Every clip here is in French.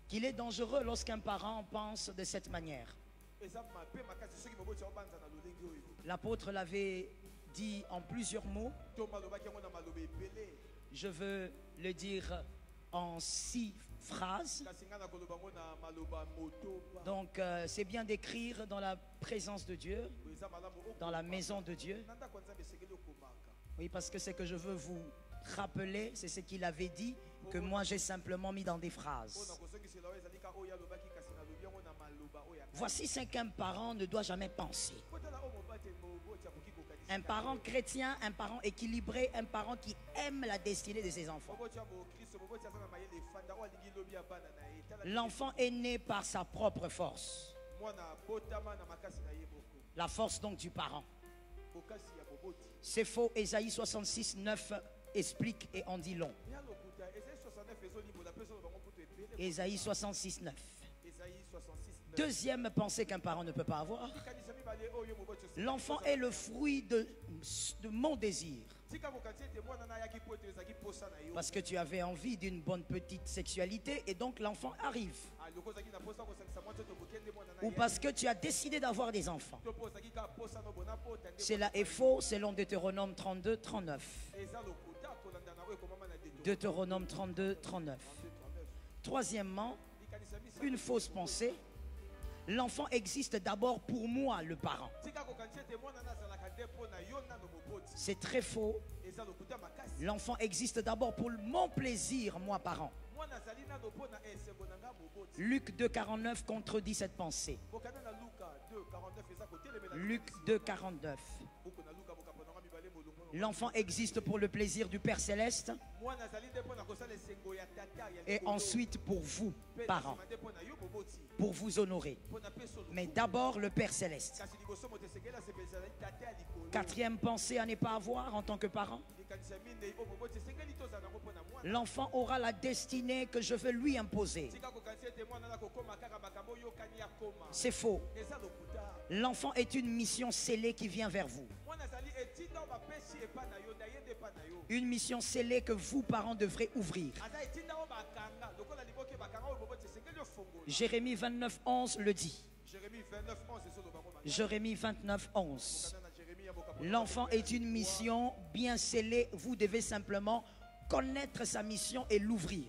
qu'il est dangereux lorsqu'un parent pense de cette manière. L'apôtre l'avait dit en plusieurs mots. Je veux le dire en 6 phrases. Donc c'est bien d'écrire dans la présence de Dieu, dans la maison de Dieu. Oui, parce que c'est que je veux vous rappeler, c'est ce qu'il avait dit, que moi j'ai simplement mis dans des phrases. Voici ce qu'un parent ne doit jamais penser. Un parent chrétien, un parent équilibré, un parent qui aime la destinée de ses enfants. L'enfant est né par sa propre force. La force donc du parent. C'est faux. Ésaïe 66, 9 explique et en dit long. Ésaïe 66, 9. Deuxième pensée qu'un parent ne peut pas avoir. L'enfant est le fruit de mon désir. Parce que tu avais envie d'une bonne petite sexualité et donc l'enfant arrive. Ou parce que tu as décidé d'avoir des enfants. Cela est faux selon Deutéronome 32, 39. Deutéronome 32, 39. Troisièmement, une fausse pensée. L'enfant existe d'abord pour moi, le parent. C'est très faux. L'enfant existe d'abord pour mon plaisir, moi, parent. Luc 2, 49 contredit cette pensée. Luc 2, 49. L'enfant existe pour le plaisir du Père Céleste et ensuite pour vous, parents, pour vous honorer. Mais d'abord le Père Céleste. Quatrième pensée à ne pas avoir en tant que parent. L'enfant aura la destinée que je veux lui imposer. C'est faux. L'enfant est une mission scellée qui vient vers vous. Une mission scellée que vous, parents, devrez ouvrir. Jérémie 29, 11 le dit. Jérémie 29, 11. L'enfant est une mission bien scellée. Vous devez simplement connaître sa mission et l'ouvrir.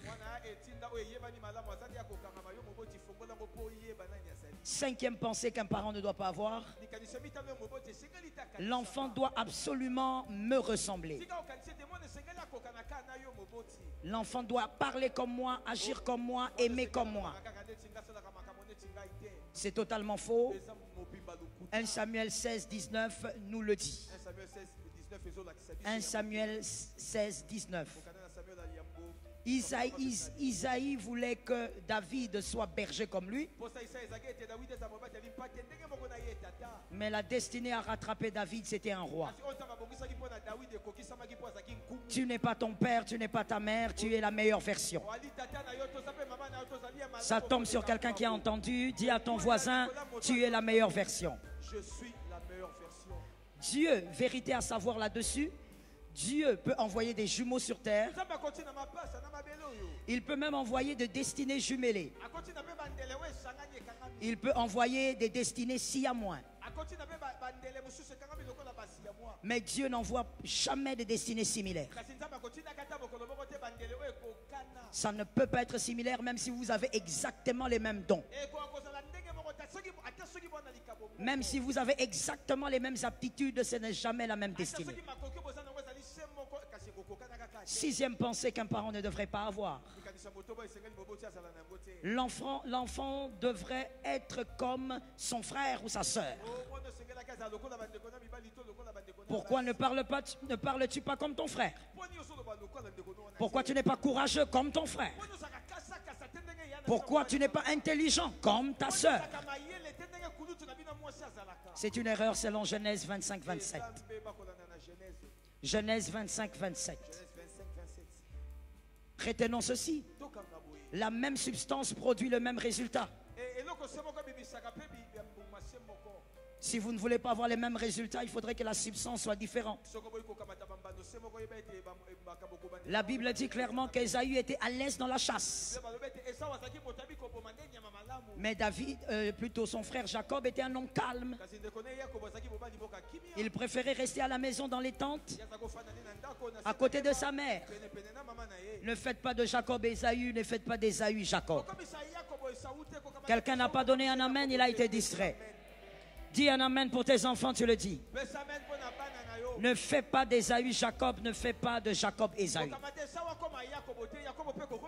Cinquième pensée qu'un parent ne doit pas avoir. L'enfant doit absolument me ressembler. L'enfant doit parler comme moi, agir comme moi, aimer comme moi. C'est totalement faux. 1 Samuel 16, 19 nous le dit. 1 Samuel 16, 19. Isaïe voulait que David soit berger comme lui. Mais la destinée à rattraper David, c'était un roi. Tu n'es pas ton père, tu n'es pas ta mère, tu es la meilleure version. Ça tombe sur quelqu'un qui a entendu. Dis à ton voisin, tu es la meilleure version. Je suis la meilleure version. Dieu, vérité à savoir là-dessus, Dieu peut envoyer des jumeaux sur terre. Il peut même envoyer des destinées jumelées. Il peut envoyer des destinées siamois. Mais Dieu n'envoie jamais de destinées similaires. Ça ne peut pas être similaire même si vous avez exactement les mêmes dons. Même si vous avez exactement les mêmes aptitudes, ce n'est jamais la même destinée. Sixième pensée qu'un parent ne devrait pas avoir. L'enfant devrait être comme son frère ou sa sœur. Pourquoi ne parles-tu pas comme ton frère? Pourquoi tu n'es pas courageux comme ton frère? Pourquoi tu n'es pas intelligent comme ta sœur? C'est une erreur selon Genèse 25, 27. Genèse 25, 27. Retenons ceci. La même substance produit le même résultat. Si vous ne voulez pas avoir les mêmes résultats, il faudrait que la substance soit différente. La Bible dit clairement qu'Ésaü était à l'aise dans la chasse. Mais David, plutôt son frère Jacob, était un homme calme. Il préférait rester à la maison dans les tentes, à côté de sa mère. Ne faites pas de Jacob Ésaü, ne faites pas d'Ésaü Jacob. Quelqu'un n'a pas donné un amen, il a été distrait. Dis un amen pour tes enfants, tu le dis. Ne fais pas d'Ésaü Jacob, ne fais pas de Jacob Ésaü.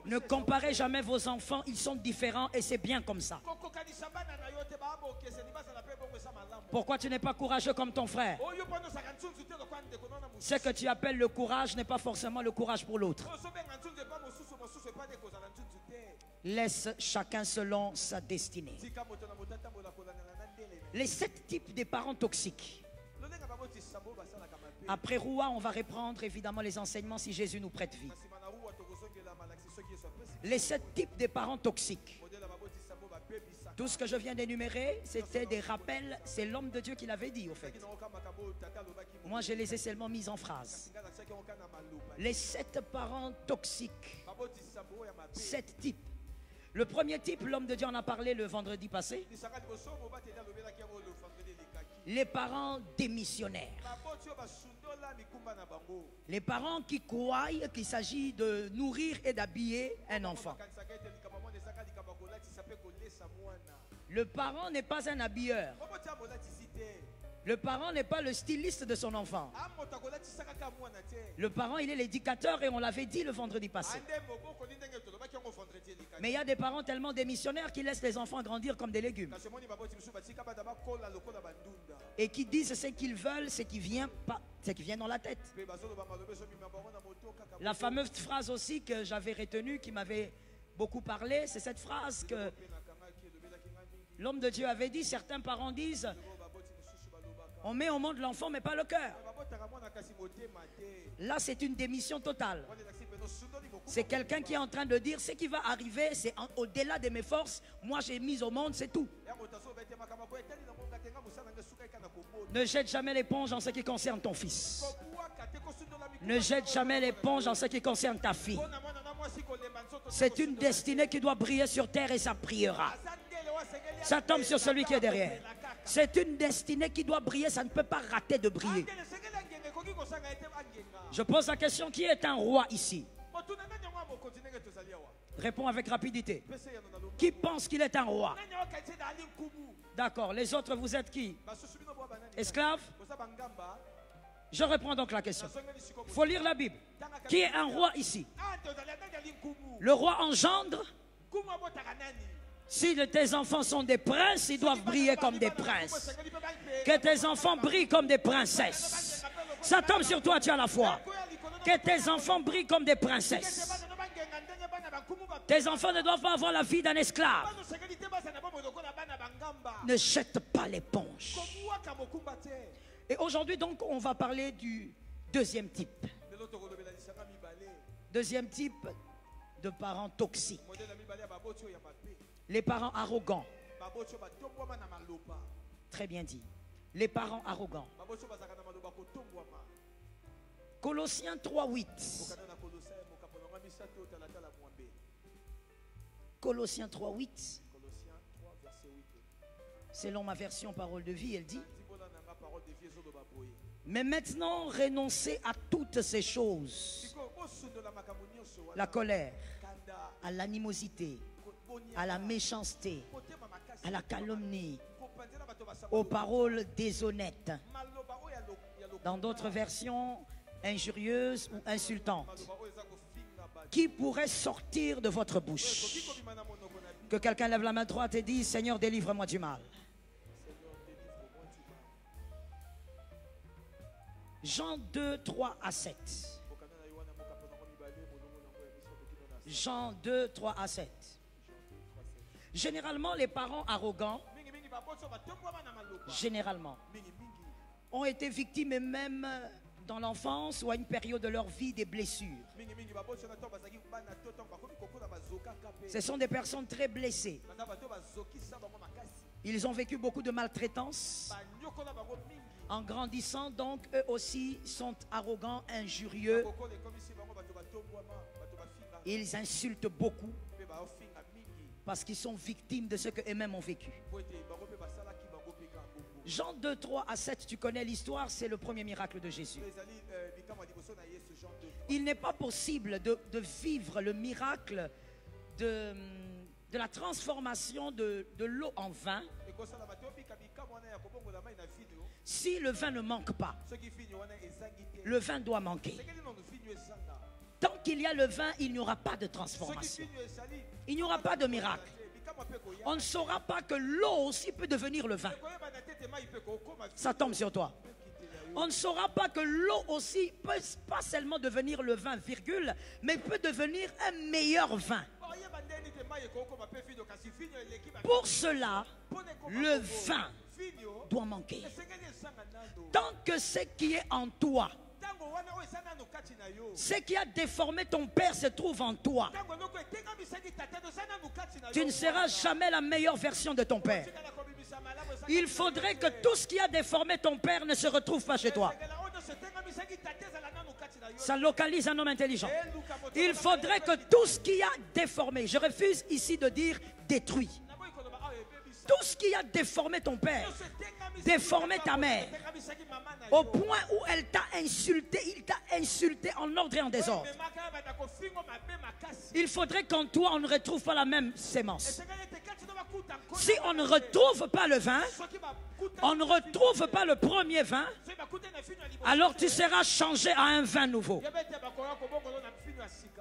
Ne comparez jamais vos enfants, ils sont différents et c'est bien comme ça. Pourquoi tu n'es pas courageux comme ton frère? Ce que tu appelles le courage n'est pas forcément le courage pour l'autre. Laisse chacun selon sa destinée. Les 7 types des parents toxiques. Après Roua, on va reprendre évidemment les enseignements si Jésus nous prête vie. Les 7 types des parents toxiques. Tout ce que je viens d'énumérer, c'était des rappels. C'est l'homme de Dieu qui l'avait dit au fait. Moi, je les ai seulement mis en phrase. Les 7 parents toxiques. 7 types. Le premier type, l'homme de Dieu en a parlé le vendredi passé. Les parents démissionnaires. Les parents qui croient qu'il s'agit de nourrir et d'habiller un enfant. Le parent n'est pas un habilleur. Le parent n'est pas le styliste de son enfant. Le parent, il est l'éducateur et on l'avait dit le vendredi passé. Mais il y a des parents tellement démissionnaires qui laissent les enfants grandir comme des légumes. Et qui disent ce qu'ils veulent, ce qui vient dans la tête. La fameuse phrase aussi que j'avais retenue, qui m'avait beaucoup parlé, c'est cette phrase que l'homme de Dieu avait dit. Certains parents disent: on met au monde l'enfant mais pas le cœur. Là c'est une démission totale. C'est quelqu'un qui est en train de dire ce qui va arriver, c'est au-delà de mes forces. Moi j'ai mis au monde, c'est tout. Ne jette jamais l'éponge en ce qui concerne ton fils. Ne jette jamais l'éponge en ce qui concerne ta fille. C'est une destinée qui doit briller sur terre et ça priera. Ça tombe sur celui qui est derrière. C'est une destinée qui doit briller, ça ne peut pas rater de briller. Je pose la question, qui est un roi ici? Réponds avec rapidité. Qui pense qu'il est un roi? D'accord, les autres, vous êtes qui? Esclaves? Je reprends donc la question. Il faut lire la Bible. Qui est un roi ici? Le roi engendre. Si tes enfants sont des princes, ils doivent briller comme des princes. Que tes enfants brillent comme des princesses. Ça tombe sur toi, tu as la foi. Que tes enfants brillent comme des princesses. Tes enfants ne doivent pas avoir la vie d'un esclave. Ne jette pas l'éponge. Et aujourd'hui, donc, on va parler du deuxième type. Deuxième type de parents toxiques. Les parents arrogants. Très bien dit. Les parents arrogants. Colossiens 3:8. Colossiens 3:8. Selon ma version parole de vie, elle dit: mais maintenant renoncez à toutes ces choses. La colère, à l'animosité, à la méchanceté, à la calomnie, aux paroles déshonnêtes. Dans d'autres versions, injurieuses ou insultantes. Qui pourrait sortir de votre bouche? Que quelqu'un lève la main droite et dise: Seigneur, délivre-moi du mal. Jean 2, 3 à 7. Jean 2, 3 à 7. Généralement, les parents arrogants, généralement, ont été victimes même dans l'enfance ou à une période de leur vie des blessures. Ce sont des personnes très blessées. Ils ont vécu beaucoup de maltraitance. En grandissant, donc, eux aussi sont arrogants, injurieux. Ils insultent beaucoup parce qu'ils sont victimes de ce qu'eux-mêmes ont vécu. Jean 2, 3 à 7, tu connais l'histoire, c'est le premier miracle de Jésus. Il n'est pas possible de vivre le miracle de la transformation de l'eau en vin si le vin ne manque pas. Le vin doit manquer. Tant qu'il y a le vin, il n'y aura pas de transformation. Il n'y aura pas de miracle. On ne saura pas que l'eau aussi peut devenir le vin. Ça tombe sur toi. On ne saura pas que l'eau aussi peut pas seulement devenir le vin, virgule, mais peut devenir un meilleur vin. Pour cela, le vin doit manquer. Tant que ce qui est en toi, ce qui a déformé ton père se trouve en toi, tu ne seras jamais la meilleure version de ton père. Il faudrait que tout ce qui a déformé ton père ne se retrouve pas chez toi. Ça localise un homme intelligent. Il faudrait que tout ce qui a déformé, je refuse ici de dire détruit, tout ce qui a déformé ton père, déformé ta mère, au point où elle t'a insulté, il t'a insulté en ordre et en désordre. Il faudrait qu'en toi on ne retrouve pas la même sémence. Si on ne retrouve pas le vin, on ne retrouve pas le premier vin, alors tu seras changé à un vin nouveau.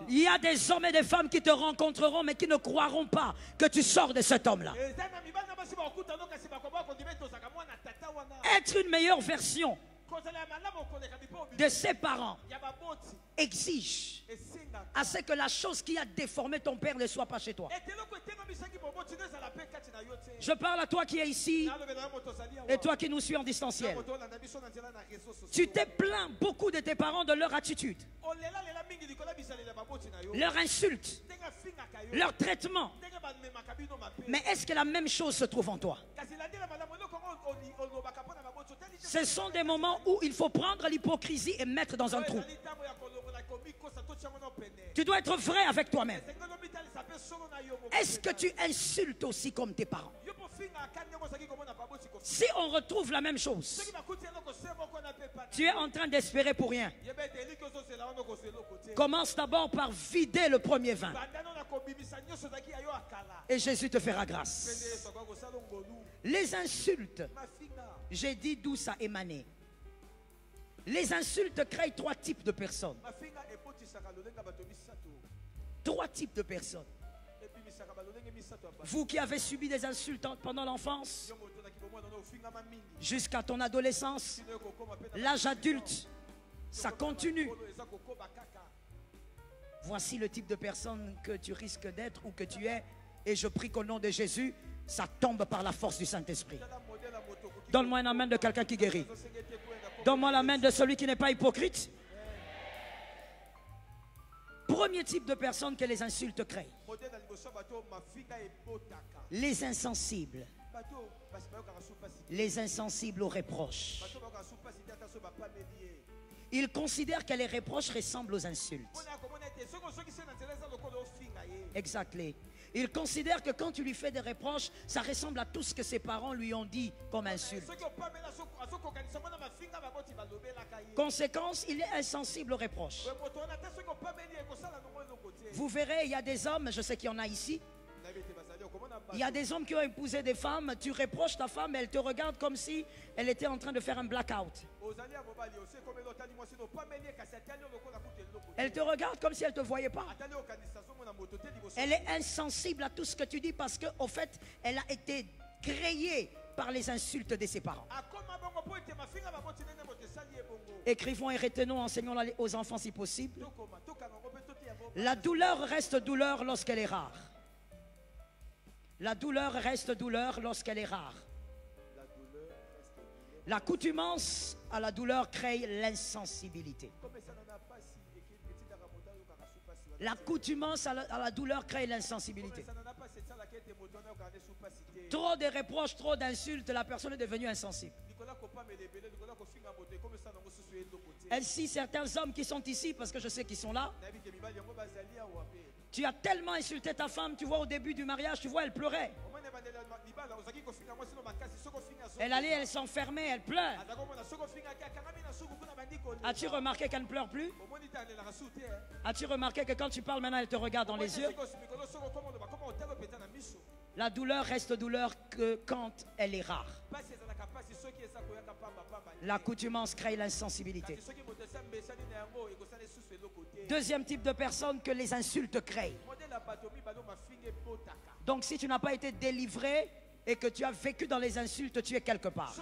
Il y a des hommes et des femmes qui te rencontreront mais qui ne croiront pas que tu sors de cet homme-là. Être une meilleure version de ses parents exige à ce que la chose qui a déformé ton père ne soit pas chez toi. Je parle à toi qui es ici et toi qui nous suis en distanciel. Tu t'es plaint beaucoup de tes parents de leur attitude, leur insulte, leur traitement. Mais est-ce que la même chose se trouve en toi? Ce sont des moments où il faut prendre l'hypocrisie et mettre dans un trou. Tu dois être vrai avec toi-même. Est-ce que tu insultes aussi comme tes parents? Si on retrouve la même chose, tu es en train d'espérer pour rien. Commence d'abord par vider le premier vin et Jésus te fera grâce. Les insultes, j'ai dit d'où ça émanait. Les insultes créent trois types de personnes. Trois types de personnes. Vous qui avez subi des insultes pendant l'enfance, jusqu'à ton adolescence, l'âge adulte, ça continue. Voici le type de personne que tu risques d'être ou que tu es. Et je prie qu'au nom de Jésus, ça tombe par la force du Saint-Esprit. Donne-moi un amen de quelqu'un qui guérit. Donne-moi la main de celui qui n'est pas hypocrite. Premier type de personne que les insultes créent. Les insensibles. Les insensibles aux reproches. Ils considèrent que les reproches ressemblent aux insultes. Exactement. Il considère que quand tu lui fais des reproches, ça ressemble à tout ce que ses parents lui ont dit comme insulte. Conséquence, il est insensible aux reproches. Vous verrez, il y a des hommes, je sais qu'il y en a ici, il y a des hommes qui ont épousé des femmes, tu reproches ta femme, elle te regarde comme si elle était en train de faire un blackout. Elle te regarde comme si elle ne te voyait pas. Elle est insensible à tout ce que tu dis parce qu'au fait, elle a été créée par les insultes de ses parents. Écrivons et retenons, enseignons aux enfants si possible. La douleur reste douleur lorsqu'elle est rare. La douleur reste douleur lorsqu'elle est rare. L'accoutumance à la douleur crée l'insensibilité. L'accoutumance à la douleur crée l'insensibilité. Trop de reproches, trop d'insultes, la personne est devenue insensible. Ainsi, certains hommes qui sont ici, parce que je sais qu'ils sont là, tu as tellement insulté ta femme, tu vois au début du mariage, tu vois, elle pleurait. Elle allait, elle s'enfermait, elle pleure. As-tu remarqué qu'elle ne pleure plus? As-tu remarqué que quand tu parles maintenant, elle te regarde dans les yeux? La douleur reste douleur que quand elle est rare. L'accoutumance crée l'insensibilité. Deuxième type de personne que les insultes créent. Donc si tu n'as pas été délivré et que tu as vécu dans les insultes, tu es quelque part.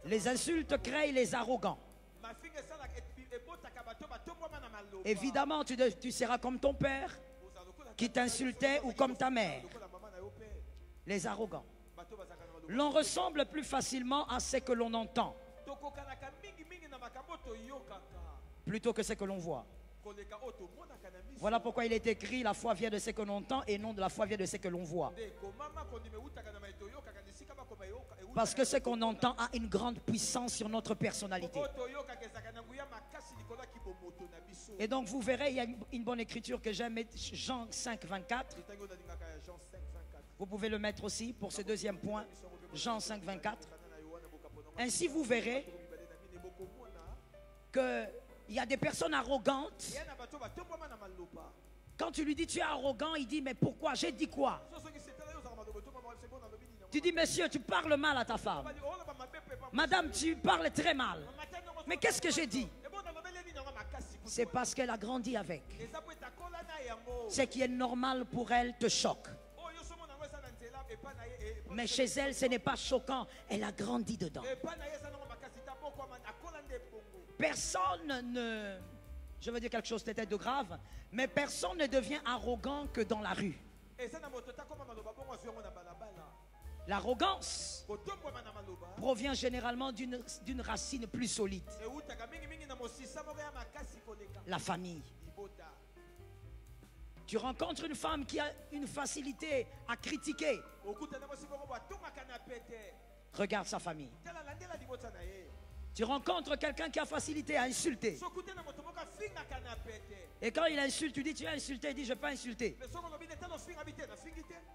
Les insultes créent les arrogants. Évidemment, tu seras comme ton père qui t'insultait ou comme ta mère. Les arrogants. L'on ressemble plus facilement à ce que l'on entend plutôt que ce que l'on voit. Voilà pourquoi il est écrit: la foi vient de ce que l'on entend et non de la foi vient de ce que l'on voit. Parce que ce qu'on entend a une grande puissance sur notre personnalité. Et donc vous verrez, il y a une bonne écriture que j'aime, Jean 5, 24. Vous pouvez le mettre aussi pour ce deuxième point, Jean 5, 24. Ainsi vous verrez qu'il y a des personnes arrogantes. Quand tu lui dis tu es arrogant, il dit mais pourquoi? J'ai dit quoi? Tu dis monsieur, tu parles mal à ta femme. Madame, tu parles très mal. Mais qu'est-ce que j'ai dit? C'est parce qu'elle a grandi avec. Ce qui est normal pour elle te choque. Mais chez elle, ce n'est pas choquant. Elle a grandi dedans. Personne ne... Je veux dire quelque chose peut-être de grave, mais personne ne devient arrogant que dans la rue. L'arrogance provient généralement d'une racine plus solide. La famille. Tu rencontres une femme qui a une facilité à critiquer. Regarde sa famille. Tu rencontres quelqu'un qui a facilité à insulter. Et quand il insulte, tu dis tu as insulté, il dit je n'ai pas insulté.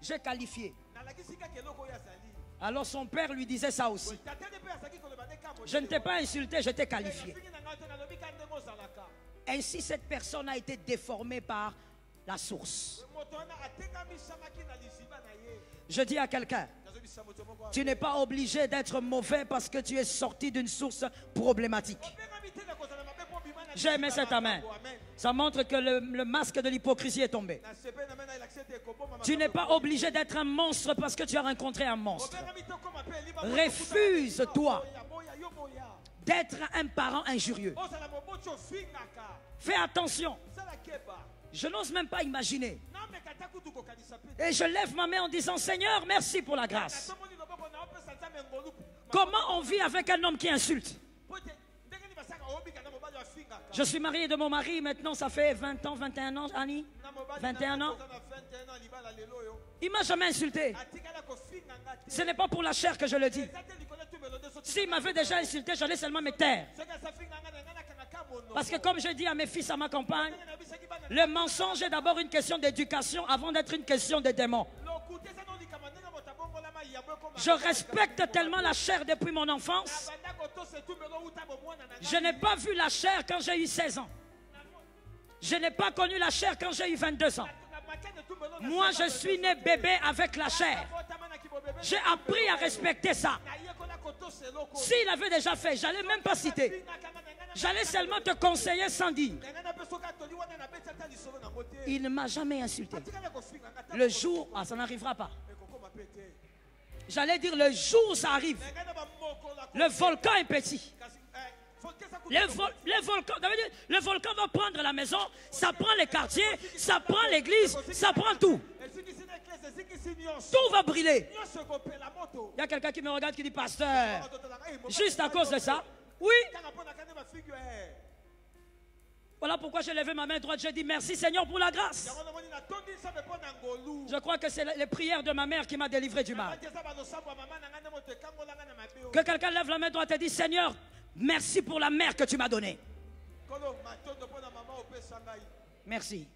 J'ai qualifié. Alors son père lui disait ça aussi. Je ne t'ai pas insulté, je t'ai qualifié. Ainsi cette personne a été déformée par la source. Je dis à quelqu'un, tu n'es pas obligé d'être mauvais parce que tu es sorti d'une source problématique. J'ai aimé cet amen. Ça montre que le masque de l'hypocrisie est tombé. Tu n'es pas obligé d'être un monstre parce que tu as rencontré un monstre. Refuse-toi d'être un parent injurieux. Fais attention. Je n'ose même pas imaginer. Et je lève ma main en disant Seigneur, merci pour la grâce. Comment on vit avec un homme qui insulte? Je suis marié de mon mari, maintenant ça fait 20 ans, 21 ans, Annie, 21 ans. Il ne m'a jamais insulté. Ce n'est pas pour la chair que je le dis. S'il m'avait déjà insulté, j'allais seulement me taire. Parce que comme je dis à mes fils, à ma compagne, le mensonge est d'abord une question d'éducation avant d'être une question de démon. Je respecte tellement la chair depuis mon enfance. Je n'ai pas vu la chair quand j'ai eu 16 ans. Je n'ai pas connu la chair quand j'ai eu 22 ans. Moi, je suis né bébé avec la chair. J'ai appris à respecter ça. S'il avait déjà fait, j'allais même pas citer. J'allais seulement te conseiller sans dire. Il ne m'a jamais insulté. Le jour, ça n'arrivera pas. J'allais dire le jour où ça arrive. Le volcan est petit. Le volcan va prendre la maison, ça prend les quartiers, ça prend l'église, ça prend tout. Tout va brûler. Il y a quelqu'un qui me regarde qui dit pasteur, juste à cause de ça. Oui. Voilà pourquoi j'ai levé ma main droite. J'ai dit merci Seigneur pour la grâce. Je crois que c'est les prières de ma mère qui m'a délivré du mal. Que quelqu'un lève la main droite et dit Seigneur, merci pour la mère que tu m'as donnée. Merci.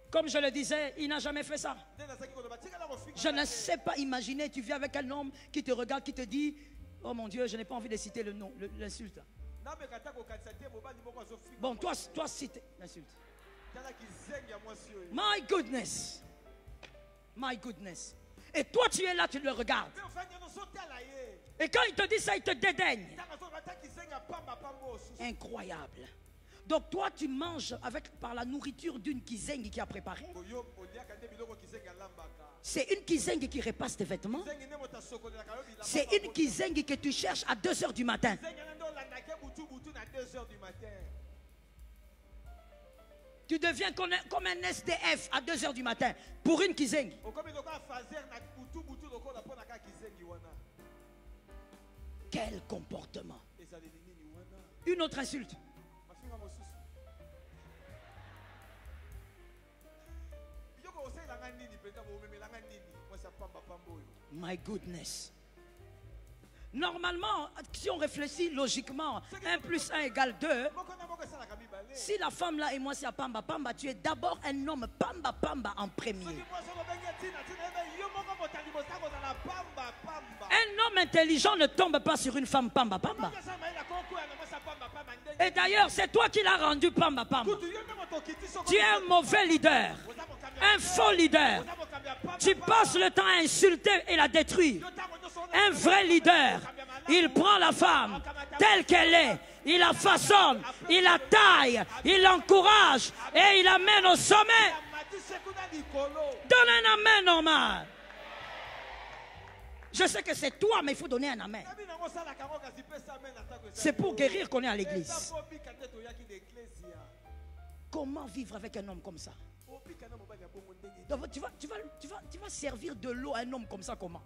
Comme je le disais, il n'a jamais fait ça. Je ne sais pas imaginer, tu viens avec un homme qui te regarde, qui te dit, oh mon Dieu, je n'ai pas envie de citer le nom, l'insulte. Bon, toi cite l'insulte. My goodness. My goodness. Et toi tu es là, tu le regardes. Et quand il te dit ça, il te dédaigne. Incroyable. Donc toi tu manges par la nourriture d'une kizengi qui a préparé. C'est une kizengi qui repasse tes vêtements. C'est une kizengi que tu cherches à 2 h du matin. Tu deviens comme un SDF à 2 h du matin pour une kizengi. Quel comportement. Une autre insulte. My goodness. Normalement, si on réfléchit logiquement, 1 + 1 = 2. Si la femme là et moi c'est à Pamba Pamba, tu es d'abord un homme Pamba Pamba en premier. Un homme intelligent ne tombe pas sur une femme Pamba Pamba. Et d'ailleurs, c'est toi qui l'as rendu Pamba Pamba. Tu es un mauvais leader, un faux leader. Tu passes le temps à insulter et la détruire. Un vrai leader, il prend la femme telle qu'elle est, il la façonne, il la taille, il l'encourage et il l'amène au sommet. Donne un amen normal. Je sais que c'est toi, mais il faut donner un amen. C'est pour guérir qu'on est à l'église. Comment vivre avec un homme comme ça? Donc, tu vas servir de l'eau à un homme comme ça comment?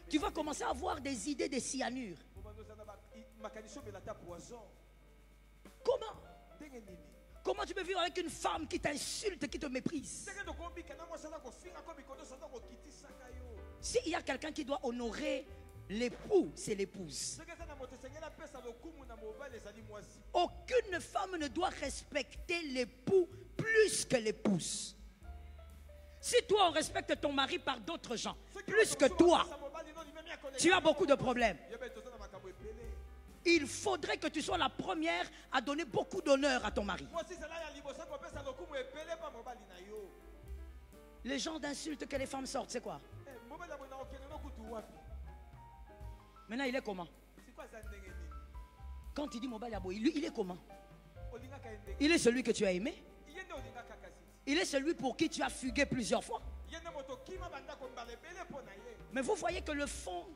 Tu vas commencer à avoir des idées de cyanure. Comment? Comment tu peux vivre avec une femme qui t'insulte, qui te méprise? S'il y a quelqu'un qui doit honorer l'époux, c'est l'épouse. Aucune femme ne doit respecter l'époux plus que l'épouse. Si toi on respecte ton mari par d'autres gens, plus que toi, tu as beaucoup de problèmes. Il faudrait que tu sois la première à donner beaucoup d'honneur à ton mari. Les gens d'insultes que les femmes sortent, c'est quoi? Maintenant, il est comment? Quand tu dis Mobali Abo, il est comment? Il est celui que tu as aimé? Il est celui pour qui tu as fugué plusieurs fois? Mais vous voyez que le fond,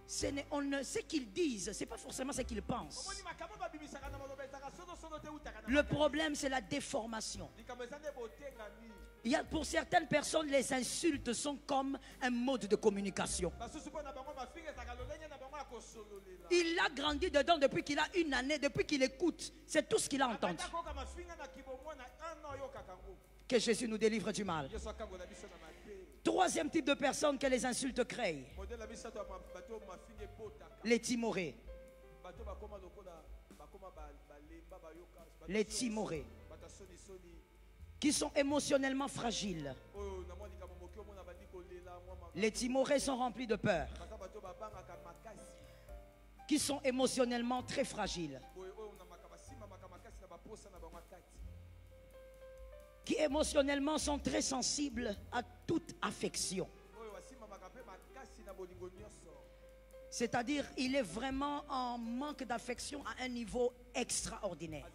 ce qu'ils disent, ce n'est pas forcément ce qu'ils pensent. Le problème, c'est la déformation. Pour certaines personnes, les insultes sont comme un mode de communication. Il a grandi dedans depuis qu'il a 1 année, depuis qu'il écoute. C'est tout ce qu'il a entendu. Que Jésus nous délivre du mal. 3e type de personnes que les insultes créent. Les timorés. Les timorés. Qui sont émotionnellement fragiles. Les timorés sont remplis de peur. Qui sont émotionnellement très fragiles. Qui émotionnellement sont très sensibles à toute affection. C'est-à-dire, il est vraiment en manque d'affection à un niveau extraordinaire.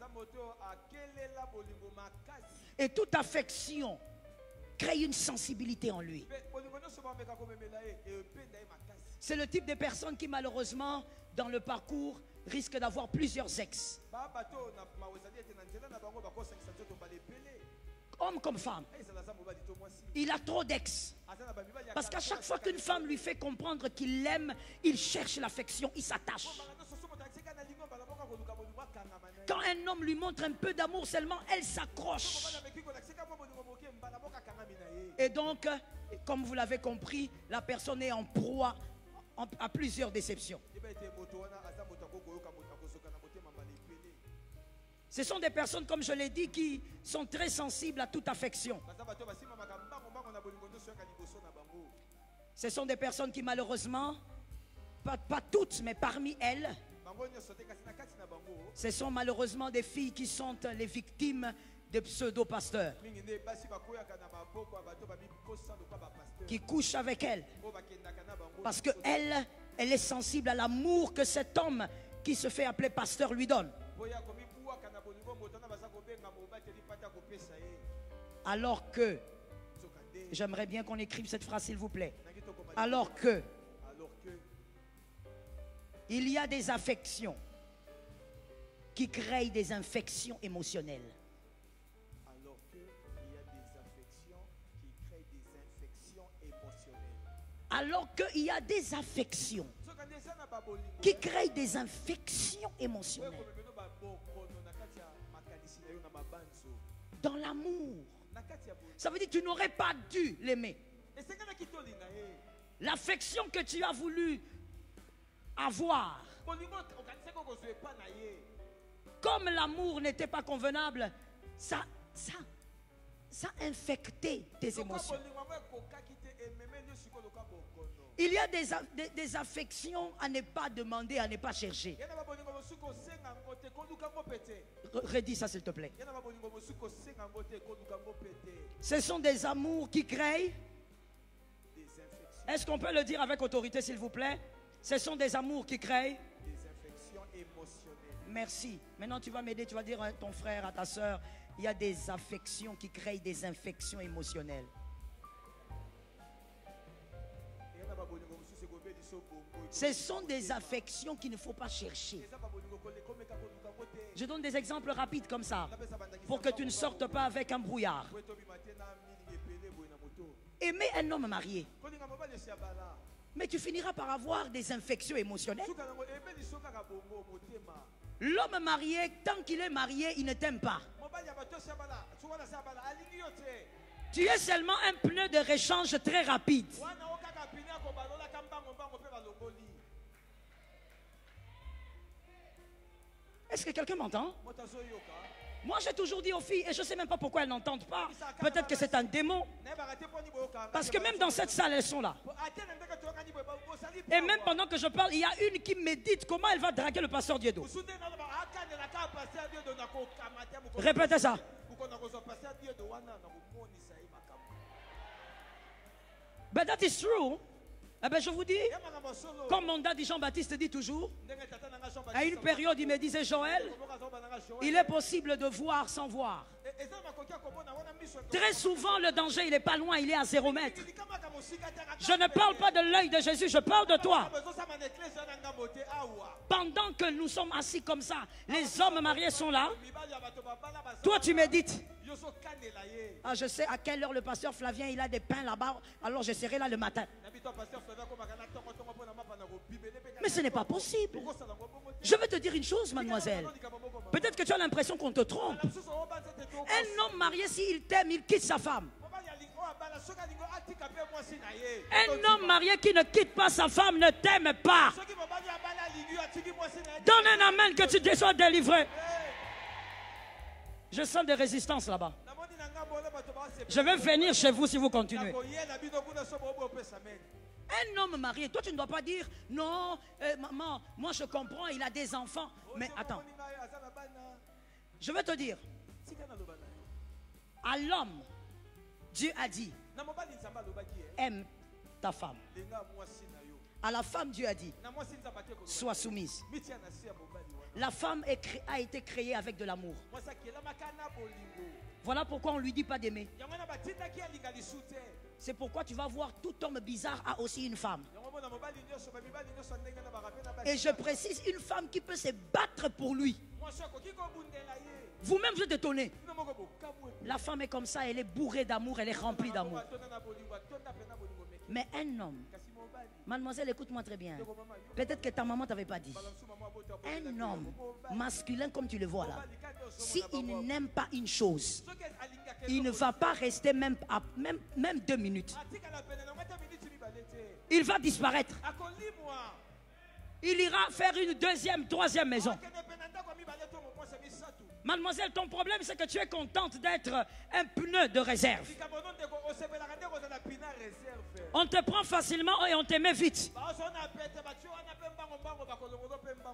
Et toute affection crée une sensibilité en lui. C'est le type de personne qui malheureusement, dans le parcours, risque d'avoir plusieurs ex. Homme comme femme. Il a trop d'ex. Parce qu'à chaque fois qu'une femme lui fait comprendre qu'il l'aime, il cherche l'affection, il s'attache. Quand un homme lui montre un peu d'amour seulement, elle s'accroche. Et donc, comme vous l'avez compris, la personne est en proie à plusieurs déceptions. Ce sont des personnes, comme je l'ai dit, qui sont très sensibles à toute affection. Ce sont des personnes qui malheureusement, pas toutes, mais parmi elles, ce sont malheureusement des filles qui sont les victimes de pseudo-pasteurs qui couchent avec elles parce qu'elle est sensible à l'amour que cet homme qui se fait appeler pasteur lui donne. Alors que, j'aimerais bien qu'on écrive cette phrase s'il vous plaît, alors que il y a des affections qui créent des infections émotionnelles. Alors qu'il y a des affections qui créent des infections émotionnelles. Alors qu'il y a des affections qui créent des infections émotionnelles. Dans l'amour. Ça veut dire que tu n'aurais pas dû l'aimer. L'affection que tu as voulu avoir, comme l'amour n'était pas convenable, ça infectait tes émotions. Il y a des affections à ne pas demander, à ne pas chercher. Redis ça s'il te plaît. Ce sont des amours qui créent. Est-ce qu'on peut le dire avec autorité s'il vous plaît? Ce sont des amours qui créent des infections émotionnelles. Merci. Maintenant tu vas m'aider, tu vas dire à ton frère, à ta soeur, il y a des affections qui créent des infections émotionnelles. Ce sont des affections qu'il ne faut pas chercher. Je donne des exemples rapides comme ça, pour que tu ne sortes pas avec un brouillard. Aimer un homme marié, mais tu finiras par avoir des infections émotionnelles. L'homme marié, tant qu'il est marié, il ne t'aime pas. Tu es seulement un pneu de rechange très rapide. Est-ce que quelqu'un m'entend? Moi j'ai toujours dit aux filles, et je ne sais même pas pourquoi elles n'entendent pas, peut-être que c'est un démon, parce que même dans cette salle elles sont là. Et même pendant que je parle, il y a une qui médite comment elle va draguer le pasteur Dieudo. Répétez ça. But that is true. Eh bien, je vous dis, comme mon daddy Jean-Baptiste dit toujours, à une période, il me disait, Joël, il est possible de voir sans voir. Très souvent, le danger, il n'est pas loin, il est à 0 mètre. Je ne parle pas de l'œil de Jésus, je parle de toi. Pendant que nous sommes assis comme ça, les hommes mariés sont là. Toi, tu médites. Ah, je sais à quelle heure le pasteur Flavien, il a des pains là-bas, alors je serai là le matin. Mais ce n'est pas possible. Je vais te dire une chose, mademoiselle. Peut-être que tu as l'impression qu'on te trompe. Un homme marié, s'il t'aime, il quitte sa femme. Un homme marié qui ne quitte pas sa femme ne t'aime pas. Donne un amen que tu te sois délivré. Je sens des résistances là-bas. Je vais venir chez vous si vous continuez. Un homme marié, toi tu ne dois pas dire non, maman, moi je comprends, il a des enfants. Mais attends, je vais te dire, à l'homme, Dieu a dit, aime ta femme. À la femme, Dieu a dit, sois soumise. La femme a été créée avec de l'amour. Voilà pourquoi on ne lui dit pas d'aimer. C'est pourquoi tu vas voir tout homme bizarre a aussi une femme. Et je précise, une femme qui peut se battre pour lui. Vous-même, vous êtes étonné. La femme est comme ça, elle est bourrée d'amour, elle est remplie d'amour. Mais un homme, mademoiselle, écoute-moi très bien. Peut-être que ta maman ne t'avait pas dit. Un homme masculin comme tu le vois là, s'il n'aime pas une chose, il ne va pas rester même 2 minutes. Il va disparaître. Il ira faire une deuxième, troisième maison. Mademoiselle, ton problème c'est que tu es contente d'être un pneu de réserve. On te prend facilement et on te met vite.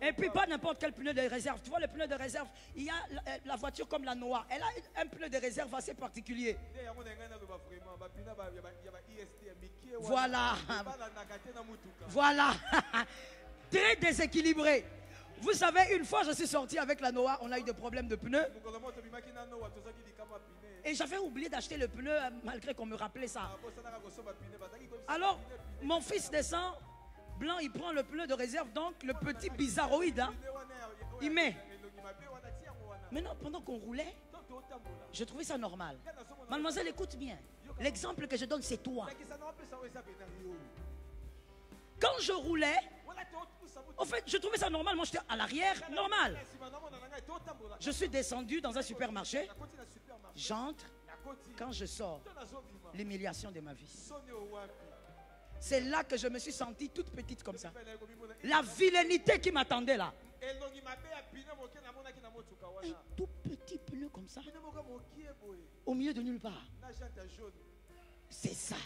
Et puis pas n'importe quel pneu de réserve. Tu vois le pneu de réserve, il y a la voiture comme la Noah. Elle a un pneu de réserve assez particulier. Voilà. Voilà. Très déséquilibré. Vous savez, une fois je suis sorti avec la Noah, on a eu des problèmes de pneus. Et j'avais oublié d'acheter le pneu malgré qu'on me rappelait ça. Alors, mon fils descend, blanc, il prend le pneu de réserve, donc le petit bizarroïde, hein, il met. Maintenant, pendant qu'on roulait, je trouvais ça normal. Mademoiselle, écoute bien. L'exemple que je donne, c'est toi. Quand je roulais, en fait, je trouvais ça normal. Moi, j'étais à l'arrière, normal. Je suis descendu dans un supermarché. J'entre. Quand je sors, l'humiliation de ma vie. C'est là que je me suis sentie toute petite comme ça. La vilainité qui m'attendait là. Un tout petit pneu comme ça. Au milieu de nulle part. C'est ça.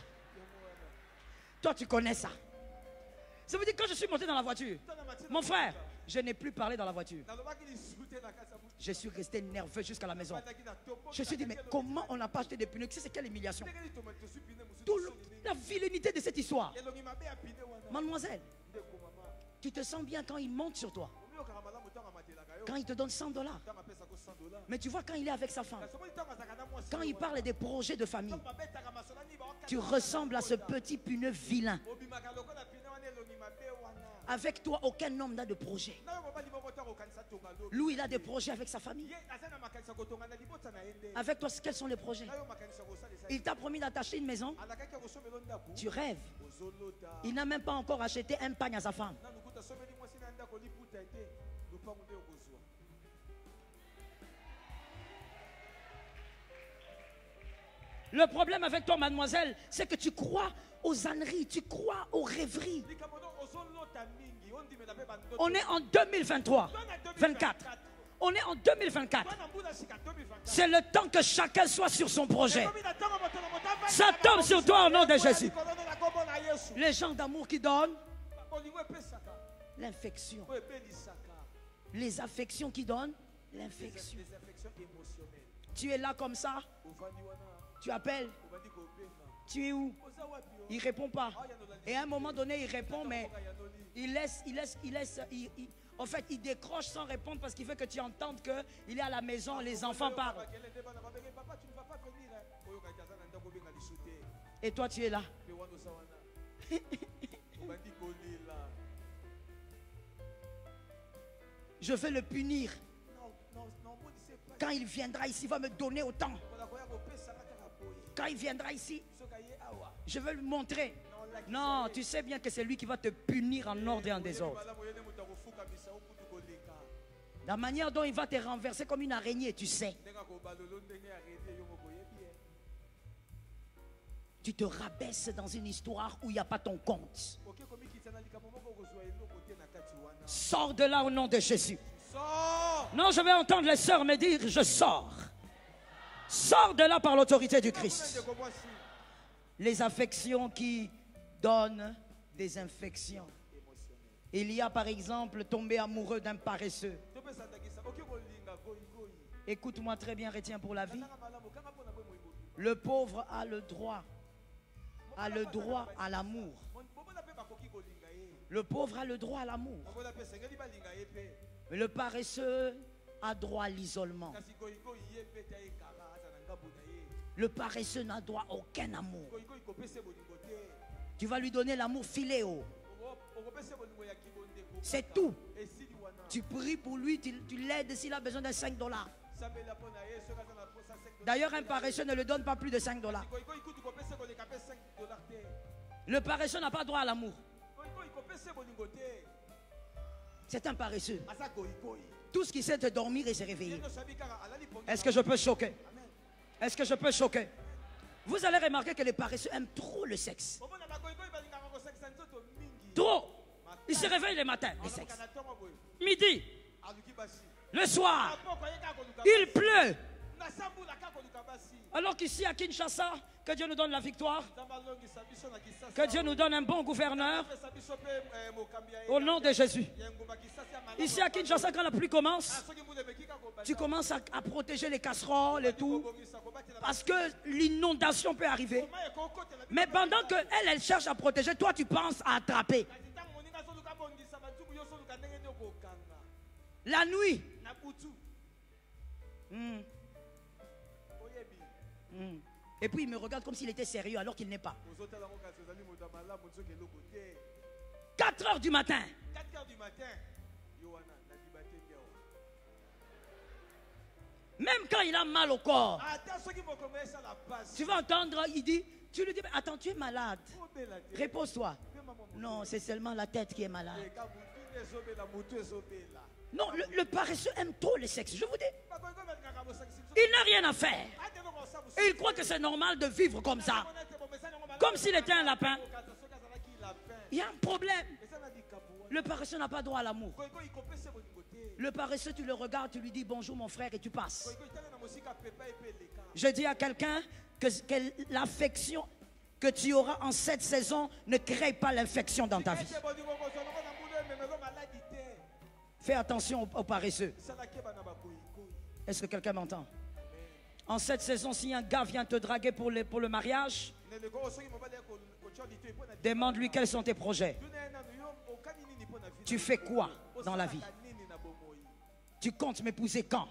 Toi, tu connais ça. Ça veut dire que quand je suis monté dans la voiture, mon frère, je n'ai plus parlé dans la voiture. Je suis resté nerveux jusqu'à la maison. Je me suis dit, mais comment on n'a pas acheté des pneus? C'est quelle humiliation? La vilainité de cette histoire. Mademoiselle, tu te sens bien quand il monte sur toi. Quand il te donne $100. Mais tu vois quand il est avec sa femme, quand il parle des projets de famille, tu ressembles à ce petit pneu vilain. Avec toi, aucun homme n'a de projet. Lui, il a des projets avec sa famille. Avec toi, quels sont les projets? Il t'a promis d'attacher une maison. Tu rêves. Il n'a même pas encore acheté un pagne à sa femme. Le problème avec toi, mademoiselle, c'est que tu crois aux âneries, tu crois aux rêveries. On est en 2023, 24. On est en 2024. C'est le temps que chacun soit sur son projet. Ça tombe sur toi au nom de Jésus. Les gens d'amour qui donnent l'infection. Les affections qui donnent l'infection. Tu es là comme ça. Tu appelles. Tu es où? Il ne répond pas. Et à un moment donné, il répond, mais en fait, il décroche sans répondre parce qu'il veut que tu entendes qu'il est à la maison, les enfants parlent. Et toi, tu es là. Je vais le punir. Quand il viendra ici, il va me donner autant. Quand il viendra ici, je vais lui montrer. Non, tu sais bien que c'est lui qui va te punir en ordre et en désordre. La manière dont il va te renverser comme une araignée, tu sais. Tu te rabaisses dans une histoire où il n'y a pas ton compte. Sors de là au nom de Jésus. Non, je vais entendre les sœurs me dire, je sors. Sors de là par l'autorité du Christ. Les affections qui donnent des infections. Il y a par exemple tomber amoureux d'un paresseux. Écoute-moi très bien, retiens pour la vie. Le pauvre a le droit à l'amour. Le pauvre a le droit à l'amour. Mais le paresseux a droit à l'isolement. Le paresseux n'a droit à aucun amour. Tu vas lui donner l'amour filéo. C'est tout. Tu pries pour lui, tu l'aides s'il a besoin de 5 dollars. D'ailleurs, un paresseux ne le donne pas plus de 5 dollars. Le paresseux n'a pas droit à l'amour. C'est un paresseux. Tout ce qui sait de dormir et se réveiller. Est-ce que je peux choquer? Est-ce que je peux choquer? Vous allez remarquer que les paresseux aiment trop le sexe. Trop. Ils se réveillent le matin, le sexe. Midi. Le soir. Il pleut. Alors qu'ici à Kinshasa, que Dieu nous donne la victoire. Que Dieu nous donne un bon gouverneur. Au nom de Jésus. Ici à Kinshasa, quand la pluie commence, tu commences à protéger les casseroles et tout. Parce que l'inondation peut arriver. Mais pendant qu'elle, elle cherche à protéger, toi tu penses à attraper. La nuit. Et puis il me regarde comme s'il était sérieux alors qu'il n'est pas. 4 heures du matin. Même quand il a mal au corps, tu vas entendre, il dit, tu lui dis, attends, tu es malade. Repose-toi. Non, c'est seulement la tête qui est malade. Non, le paresseux aime trop le sexe, je vous dis. Il n'a rien à faire. Et il croit que c'est normal de vivre comme ça. Comme s'il était un lapin. Il y a un problème. Le paresseux n'a pas droit à l'amour. Le paresseux, tu le regardes, tu lui dis bonjour mon frère et tu passes. Je dis à quelqu'un que l'affection que tu auras en cette saison ne crée pas l'infection dans ta vie. Fais attention aux paresseux. Est-ce que quelqu'un m'entend? En cette saison, si un gars vient te draguer pour le mariage, demande-lui quels sont tes projets. Tu fais quoi dans la vie? Tu comptes m'épouser quand?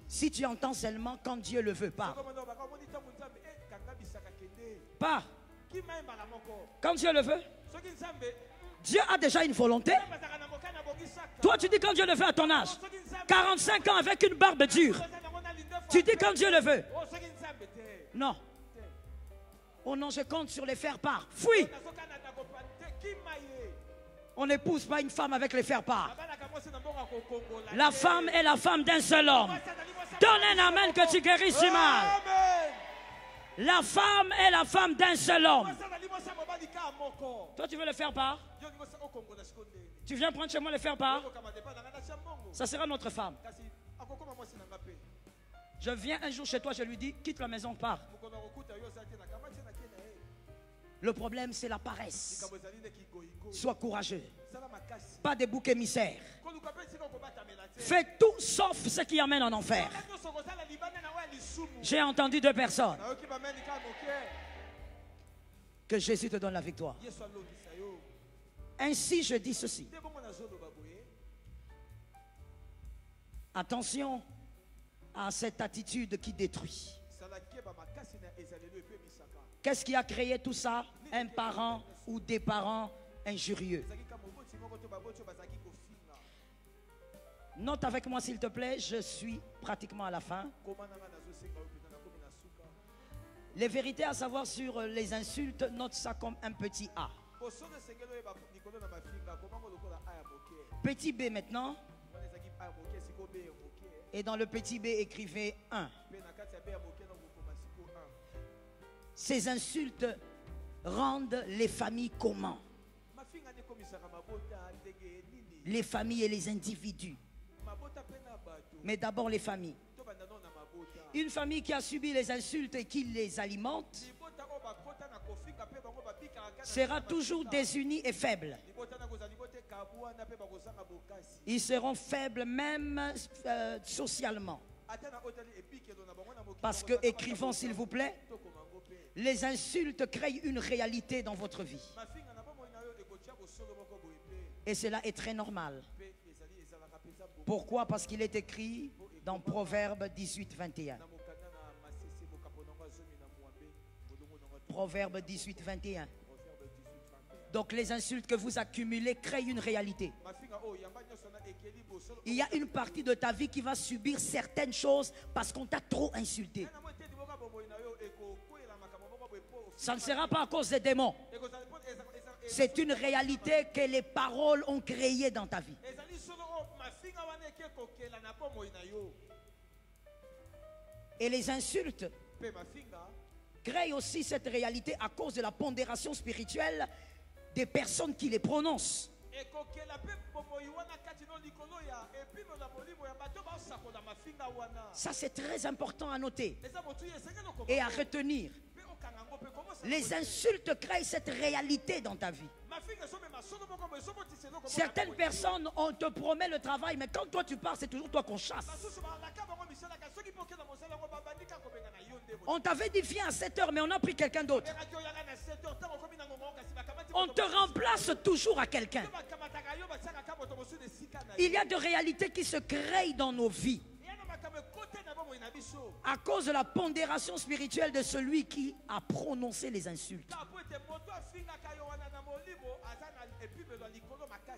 Si tu entends seulement quand Dieu le veut, pas. Pas. Quand Dieu le veut. Dieu a déjà une volonté. Toi, tu dis quand Dieu le veut à ton âge. 45 ans avec une barbe dure. Tu dis quand Dieu le veut. Non. Oh non, je compte sur les faire-part. Fuis. On n'épouse pas une femme avec les faire-part. La femme est la femme d'un seul homme. Donne un amen que tu guérisses du mal. La femme est la femme d'un seul homme. Toi, tu veux le faire part? Tu viens prendre chez moi le faire part? Ça sera notre femme. Je viens un jour chez toi, je lui dis, quitte la maison, pars. Le problème, c'est la paresse. Sois courageux. Pas des boucs émissaires. Fais tout sauf ce qui amène en enfer. J'ai entendu 2 personnes. Que Jésus te donne la victoire. Ainsi, je dis ceci. Attention à cette attitude qui détruit. Qu'est-ce qui a créé tout ça? Un parent ou des parents injurieux. Note avec moi s'il te plaît, je suis pratiquement à la fin. Les vérités à savoir sur les insultes, note ça comme un petit A. Petit B maintenant. Et dans le petit B, écrivez 1. Ces insultes rendent les familles comment? Les familles et les individus. Mais d'abord les familles. Une famille qui a subi les insultes et qui les alimente sera toujours désunie et faible. Ils seront faibles même socialement. Parce que, écrivons s'il vous plaît, les insultes créent une réalité dans votre vie. Et cela est très normal. Pourquoi? Parce qu'il est écrit dans Proverbe 18, 21. Proverbe 18, 21. Proverbe 18, 21. Donc les insultes que vous accumulez créent une réalité. Il y a une partie de ta vie qui va subir certaines choses parce qu'on t'a trop insulté. Ça ne sera pas à cause des démons. C'est une réalité que les paroles ont créée dans ta vie. Et les insultes créent aussi cette réalité à cause de la pondération spirituelle des personnes qui les prononcent. Ça, c'est très important à noter et à retenir. Les insultes créent cette réalité dans ta vie. Certaines personnes, on te promet le travail, mais quand toi tu pars, c'est toujours toi qu'on chasse. On t'avait dit viens à 7 heures, mais on a pris quelqu'un d'autre. On te remplace toujours à quelqu'un. Il y a des réalités qui se créent dans nos vies à cause de la pondération spirituelle de celui qui a prononcé les insultes.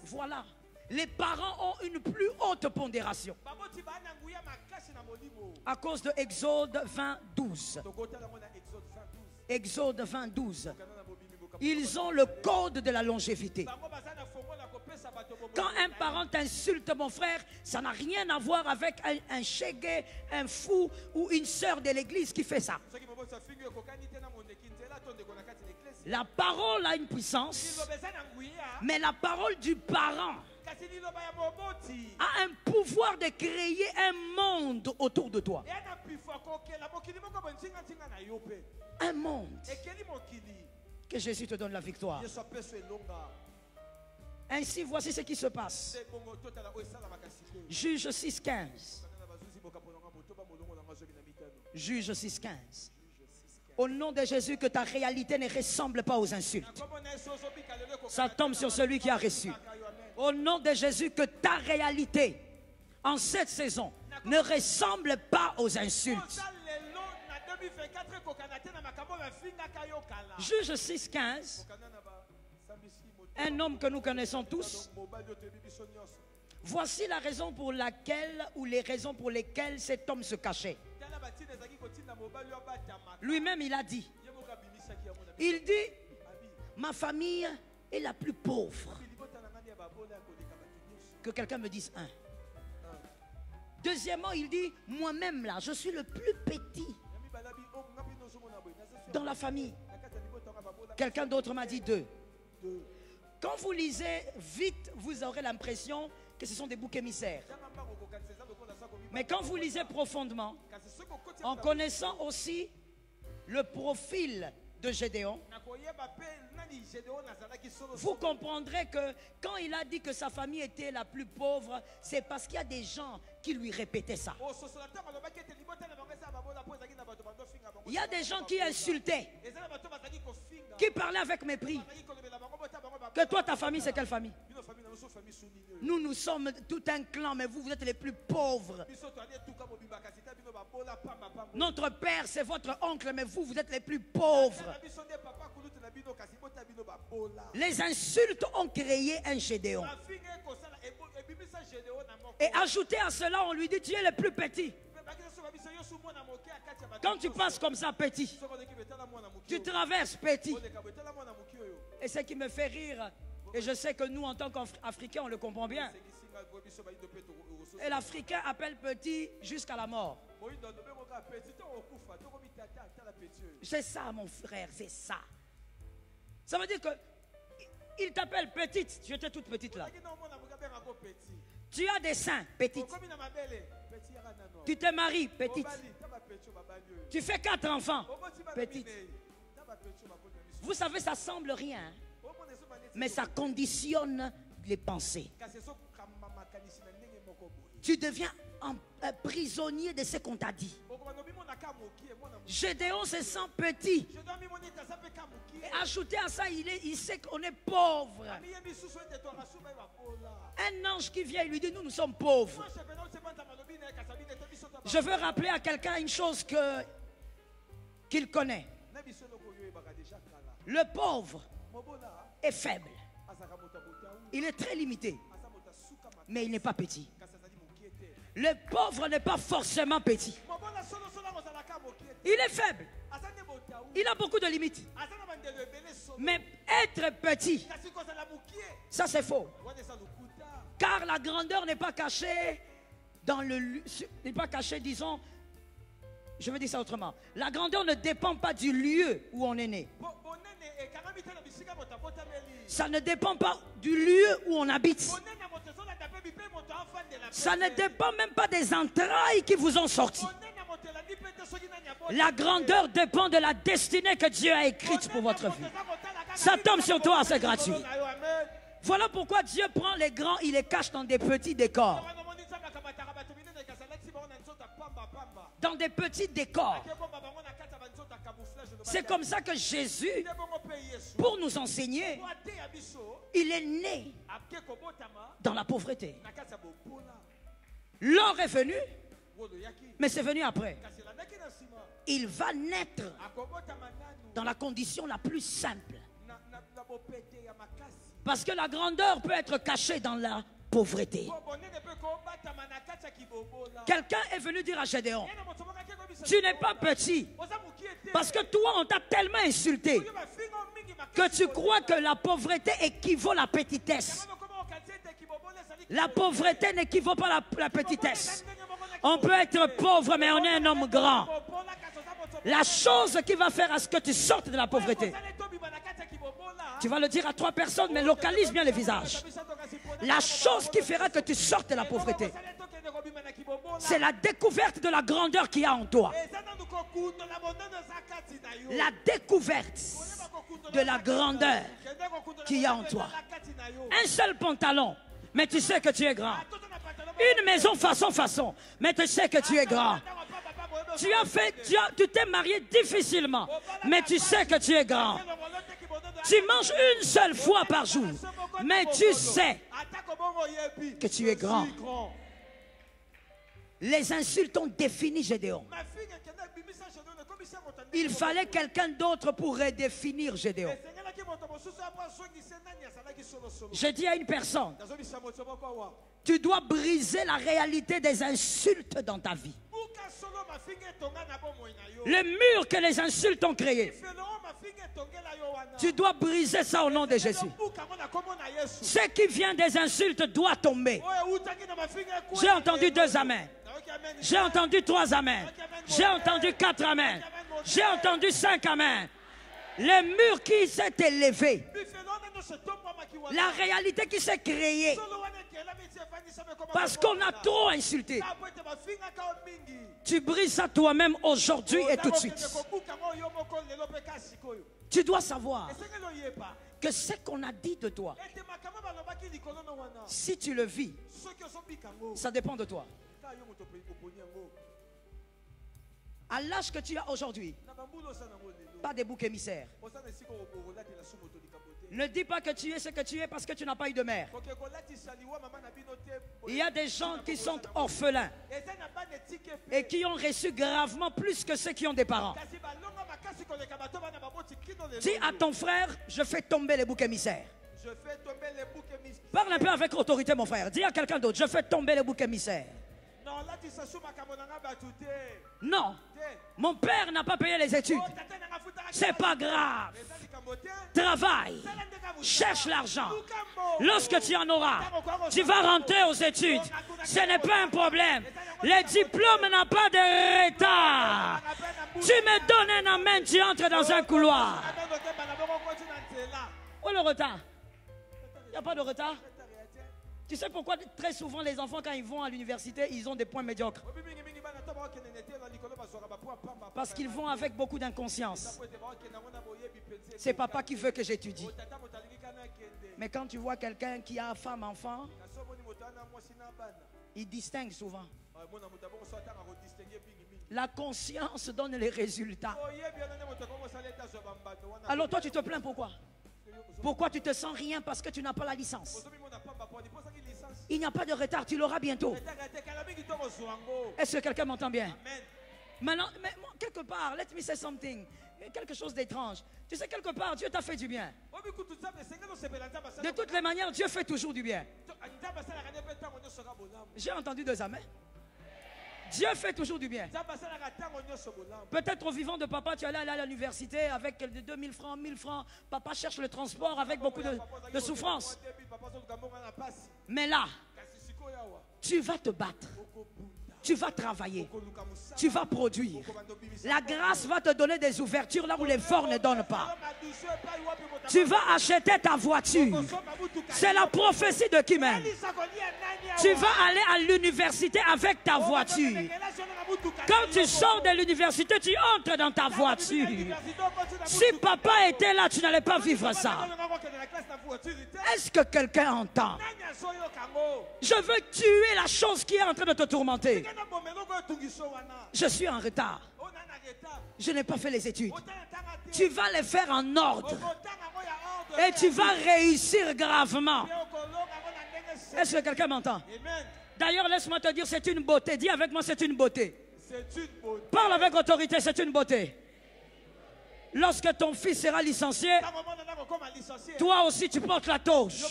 Voilà. Les parents ont une plus haute pondération à cause de Exode 20, 12. Exode 20, 12. Ils ont le code de la longévité. Quand un parent t'insulte, mon frère, ça n'a rien à voir avec un chégué, un fou ou une sœur de l'église qui fait ça. La parole a une puissance, mais la parole du parent a un pouvoir de créer un monde autour de toi. Un monde. Que Jésus te donne la victoire. Ainsi, voici ce qui se passe. Juge 6.15. Juge 6.15. Au nom de Jésus, que ta réalité ne ressemble pas aux insultes. Ça tombe sur celui qui a reçu. Au nom de Jésus, que ta réalité en cette saison ne ressemble pas aux insultes. Juge 6.15. Un homme que nous connaissons tous. Voici la raison pour laquelle, ou les raisons pour lesquelles cet homme se cachait. Lui-même, il a dit. Il dit, ma famille est la plus pauvre. Que quelqu'un me dise un. Deuxièmement, il dit, moi-même là, je suis le plus petit dans la famille. Quelqu'un d'autre m'a dit deux. Quand vous lisez vite, vous aurez l'impression que ce sont des boucs émissaires. Mais quand vous lisez profondément, en connaissant aussi le profil de Gédéon, vous comprendrez que quand il a dit que sa famille était la plus pauvre, c'est parce qu'il y a des gens qui lui répétaient ça. Il y a des gens qui insultaient, qui parlaient avec mépris. Que toi, ta famille, c'est quelle famille? Nous sommes tout un clan, mais vous êtes les plus pauvres. Notre père, c'est votre oncle, mais vous êtes les plus pauvres. Les insultes ont créé un Gédéon. Et ajouté à cela, on lui dit, tu es le plus petit. Quand tu passes comme ça, petit, tu traverses petit. Et ce qui me fait rire, et je sais que nous, en tant qu'Africains, on le comprend bien. Et l'Africain appelle petit jusqu'à la mort. C'est ça, mon frère, c'est ça. Ça veut dire que il t'appelle petite. Tu étais toute petite là. Tu as des seins, petite. Tu te maries, petite. Tu fais 4 enfants, petite. Vous savez, ça semble rien, mais ça conditionne les pensées. Tu deviens un prisonnier de ce qu'on t'a dit. Gédéon se sent petit. Et ajouté à ça, il sait qu'on est pauvre. Un ange qui vient, il lui dit, nous sommes pauvres. Je veux rappeler à quelqu'un une chose qu'il connaît. Le pauvre est faible. Il est très limité. Mais il n'est pas petit. Le pauvre n'est pas forcément petit. Il est faible. Il a beaucoup de limites. Mais être petit, ça c'est faux. Car la grandeur n'est pas cachée dans n'est pas cachée, disons, je veux dire ça autrement. La grandeur ne dépend pas du lieu où on est né. Ça ne dépend pas du lieu où on habite. Ça ne dépend même pas des entrailles qui vous ont sorti. La grandeur dépend de la destinée que Dieu a écrite pour votre vie. Ça tombe sur toi, c'est gratuit. Voilà pourquoi Dieu prend les grands, il les cache dans des petits décors. Dans des petits décors. C'est comme ça que Jésus, pour nous enseigner, il est né dans la pauvreté. L'or est venu, mais c'est venu après. Il va naître dans la condition la plus simple. Parce que la grandeur peut être cachée dans la pauvreté. Quelqu'un est venu dire à Gédéon, tu n'es pas petit, parce que toi on t'a tellement insulté que tu crois que la pauvreté équivaut à la petitesse. La pauvreté n'équivaut pas à la petitesse. On peut être pauvre mais on est un homme grand. La chose qui va faire à ce que tu sortes de la pauvreté, tu vas le dire à 3 personnes, mais localise bien les visages. La chose qui fera que tu sortes de la pauvreté, c'est la découverte de la grandeur qu'il y a en toi. La découverte de la grandeur qu'il y a en toi. Un seul pantalon, mais tu sais que tu es grand. Une maison façon, mais tu sais que tu es grand. Tu t'es marié difficilement, mais tu sais que tu es grand. Tu manges une seule fois par jour, mais tu sais que tu es grand. Les insultes ont défini Gédéon. Il fallait quelqu'un d'autre pour redéfinir Gédéon. J'ai dit à une personne, tu dois briser la réalité des insultes dans ta vie. Le mur que les insultes ont créé, tu dois briser ça au nom de Jésus. Ce qui vient des insultes doit tomber. J'ai entendu 2 amens. J'ai entendu 3 amens. J'ai entendu 4 amens. J'ai entendu 5 amens. Le mur qui s'est élevé, la réalité qui s'est créée, parce qu'on a trop insulté. Tu brises ça toi-même aujourd'hui et tout de suite. Tu dois savoir que ce qu'on a dit de toi, si tu le vis, ça dépend de toi. À l'âge que tu as aujourd'hui, pas des boucs émissaires. Ne dis pas que tu es ce que tu es parce que tu n'as pas eu de mère. Il y a des gens qui sont orphelins et qui ont reçu gravement plus que ceux qui ont des parents. Dis à ton frère, je fais tomber les boucs émissaires. Parle un peu avec autorité, mon frère. Dis à quelqu'un d'autre, je fais tomber les boucs émissaires. Non, mon père n'a pas payé les études. C'est pas grave. Travaille, cherche l'argent. Lorsque tu en auras, tu vas rentrer aux études. Ce n'est pas un problème. Le diplôme n'a pas de retard. Tu me donnes un amen, tu entres dans un couloir. Où est le retard? Il n'y a pas de retard. Tu sais pourquoi très souvent les enfants quand ils vont à l'université, ils ont des points médiocres? Parce qu'ils vont avec beaucoup d'inconscience. C'est papa qui veut que j'étudie. Mais quand tu vois quelqu'un qui a femme, enfant, il distingue souvent. La conscience donne les résultats. Alors toi tu te plains pourquoi? Pourquoi tu te sens rien? Parce que tu n'as pas la licence. Il n'y a pas de retard, tu l'auras bientôt. Est-ce que quelqu'un m'entend bien? Maintenant, mais quelque part, let me say something. quelque chose d'étrange. Tu sais, quelque part, Dieu t'a fait du bien. De toutes les manières, Dieu fait toujours du bien. J'ai entendu deux amens. Dieu fait toujours du bien. Peut-être au vivant de papa, tu allais aller à l'université avec 2000 francs, 1000 francs. Papa cherche le transport avec beaucoup de souffrance. Mais là, tu vas te battre. Tu vas travailler. Tu vas produire. La grâce va te donner des ouvertures là où les forts ne donnent pas. Tu vas acheter ta voiture. C'est la prophétie de qui même? Tu vas aller à l'université avec ta voiture. Quand tu sors de l'université, tu entres dans ta voiture. Si papa était là, tu n'allais pas vivre ça. Est-ce que quelqu'un entend? Je veux tuer la chose qui est en train de te tourmenter. Je suis en retard. Je n'ai pas fait les études. Tu vas les faire en ordre. Et tu vas réussir gravement. Est-ce que quelqu'un m'entend? D'ailleurs, laisse-moi te dire, c'est une beauté. Dis avec moi, c'est une beauté. Parle avec autorité, c'est une beauté. Lorsque ton fils sera licencié, toi aussi tu portes la torche.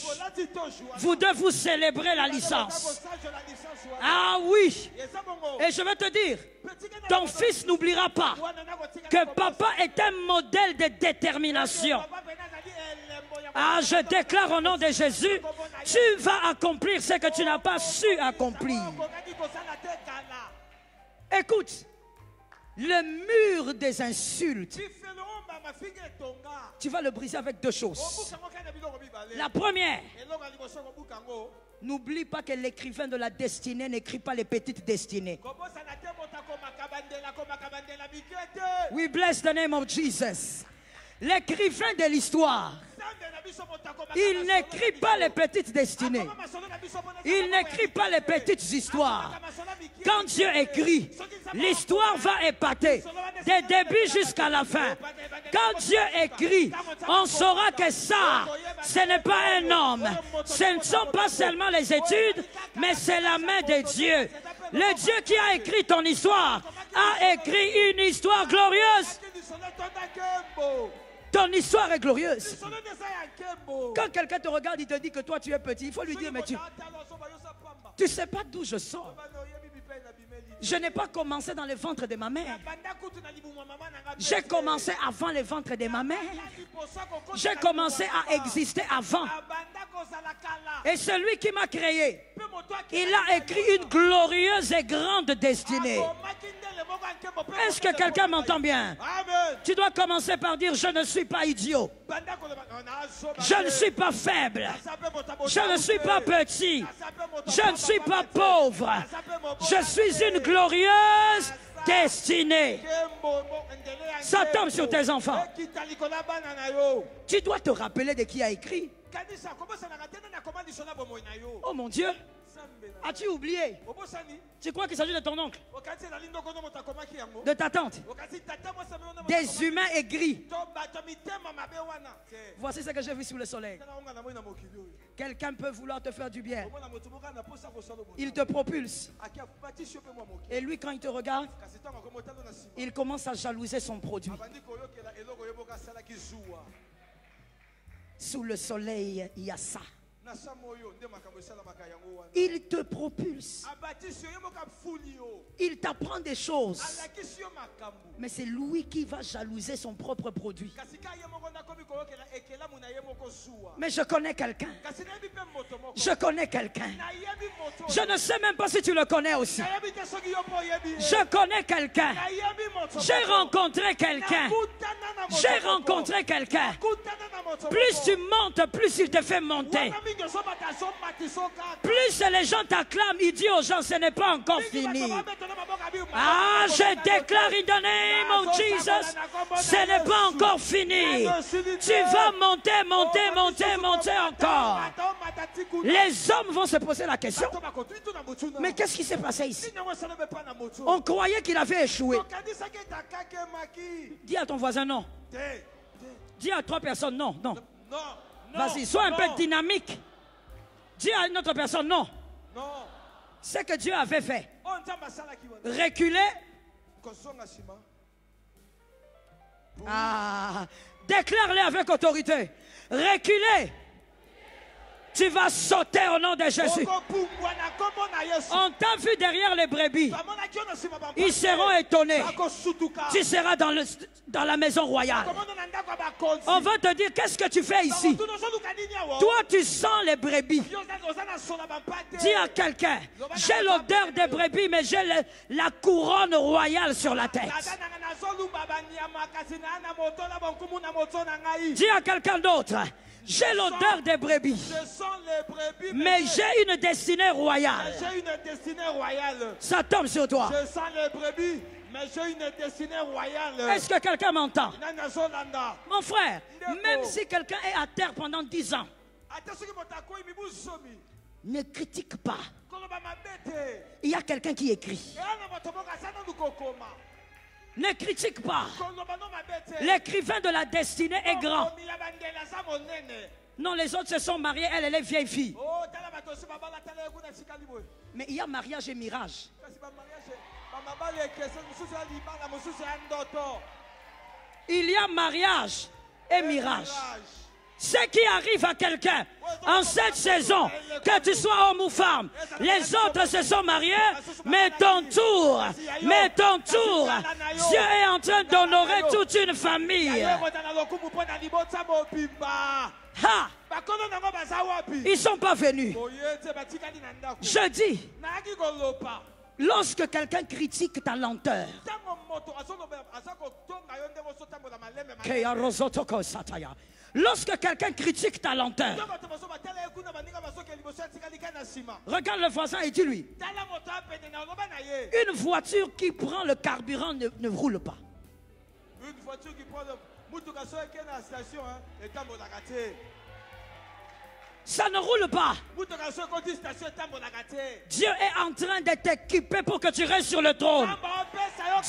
Vous devez vous célébrer la licence. Ah oui. Et je vais te dire, ton fils n'oubliera pas que papa est un modèle de détermination. Ah, je déclare au nom de Jésus, tu vas accomplir ce que tu n'as pas su accomplir. Écoute, le mur des insultes, tu vas le briser avec deux choses. La première, n'oublie pas que l'écrivain de la destinée n'écrit pas les petites destinées. We bless the name of Jesus. L'écrivain de l'histoire, il n'écrit pas les petites destinées. Il n'écrit pas les petites histoires. Quand Dieu écrit, l'histoire va épater, des débuts jusqu'à la fin. Quand Dieu écrit, on saura que ça, ce n'est pas un homme. Ce ne sont pas seulement les études, mais c'est la main de Dieu. Le Dieu qui a écrit ton histoire a écrit une histoire glorieuse. Ton histoire est glorieuse. Quand quelqu'un te regarde, il te dit que toi tu es petit, il faut lui dire, mais tu ne sais pas d'où je sors. Je n'ai pas commencé dans le ventre de ma mère. J'ai commencé avant le ventre de ma mère. J'ai commencé à exister avant. Et celui qui m'a créé, il a écrit une glorieuse et grande destinée. Est-ce que quelqu'un m'entend bien? Tu dois commencer par dire, je ne suis pas idiot. Je ne suis pas faible. Je ne suis pas petit. Je ne suis pas pauvre. Je suis une glorieuse destinée. Ça tombe sur tes enfants. Tu dois te rappeler de qui a écrit. Oh mon Dieu. As-tu oublié? Tu crois qu'il s'agit de ton oncle? De ta tante? Des humains aigris. Voici ce que j'ai vu sous le soleil. Quelqu'un peut vouloir te faire du bien. Il te propulse. Et lui, quand il te regarde, il commence à jalouser son produit. Sous le soleil, il y a ça. Il te propulse. Il t'apprend des choses. Mais c'est lui qui va jalouser son propre produit. Mais je connais quelqu'un. Je connais quelqu'un. Je ne sais même pas si tu le connais aussi. Je connais quelqu'un. J'ai rencontré quelqu'un. J'ai rencontré quelqu'un. Plus tu montes, plus il te fait monter. Plus les gens t'acclament, il dit aux gens, ce n'est pas encore fini. Ah, je déclare in the name of Jesus, ce n'est pas encore fini. Tu vas monter, monter, monter, monter encore. Les hommes vont se poser la question, mais qu'est-ce qui s'est passé ici? On croyait qu'il avait échoué. Dis à ton voisin non. Dis à 3 personnes non, non. Vas-y, sois un peu dynamique. Dis à une autre personne non. Ce que Dieu avait fait. Reculer Ah, déclare-les avec autorité. Reculez. Tu vas sauter au nom de Jésus. On t'a vu derrière les brebis. Ils seront étonnés. Tu seras dans la maison royale. On va te dire, qu'est-ce que tu fais ici? Toi, tu sens les brebis. Dis à quelqu'un, j'ai l'odeur des brebis, mais j'ai la couronne royale sur la tête. Dis à quelqu'un d'autre, j'ai l'odeur des brebis, mais j'ai une destinée royale. Ça tombe sur toi. Je sens les brebis, mais j'ai une destinée royale. Est-ce que quelqu'un m'entend? Mon frère, même si quelqu'un est à terre pendant 10 ans, ne critique pas. Il y a quelqu'un qui écrit. Ne critique pas. L'écrivain de la destinée est grand. Non, les autres se sont mariés, elle est vieille fille. Mais il y a mariage et mirage. Il y a mariage et mirage. Ce qui arrive à quelqu'un en cette saison, que tu sois homme ou femme, les autres se sont mariés, mais ton tour, Dieu est en train d'honorer toute une famille. Ha! Ils ne sont pas venus. Je dis, lorsque quelqu'un critique ta lenteur, lorsque quelqu'un critique ta lenteur, regarde le voisin et dis-lui, une voiture qui prend le carburant ne roule pas. Une voiture qui prend le... Ça ne roule pas. Dieu est en train de t'équiper pour que tu restes sur le trône.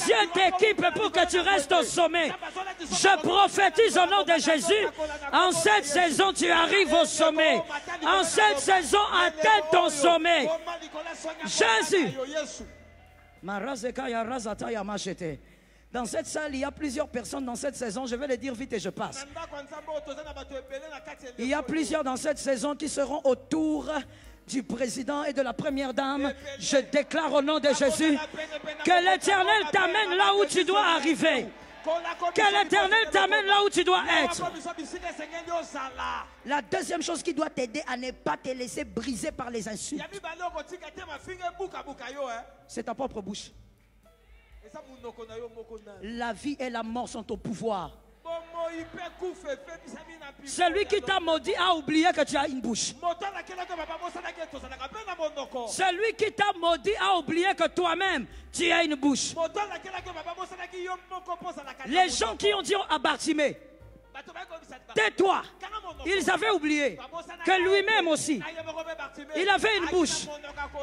Dieu t'équipe pour que tu restes au sommet. Je prophétise au nom de Jésus. En cette saison, tu arrives au sommet. En cette saison, atteins ton sommet. Jésus. Dans cette salle, il y a plusieurs personnes dans cette saison. Je vais les dire vite et je passe. Il y a plusieurs dans cette saison qui seront autour du président et de la première dame. Je déclare au nom de Jésus que l'Éternel t'amène là où tu dois arriver. Que l'Éternel t'amène là où tu dois être. La deuxième chose qui doit t'aider à ne pas te laisser briser par les insultes, c'est ta propre bouche. La vie et la mort sont au pouvoir. Celui qui t'a maudit a oublié que tu as une bouche. Celui qui t'a maudit a oublié que toi-même tu as une bouche. Les gens qui ont dit à Bartimée, tais-toi, ils avaient oublié que lui-même aussi, il avait une bouche.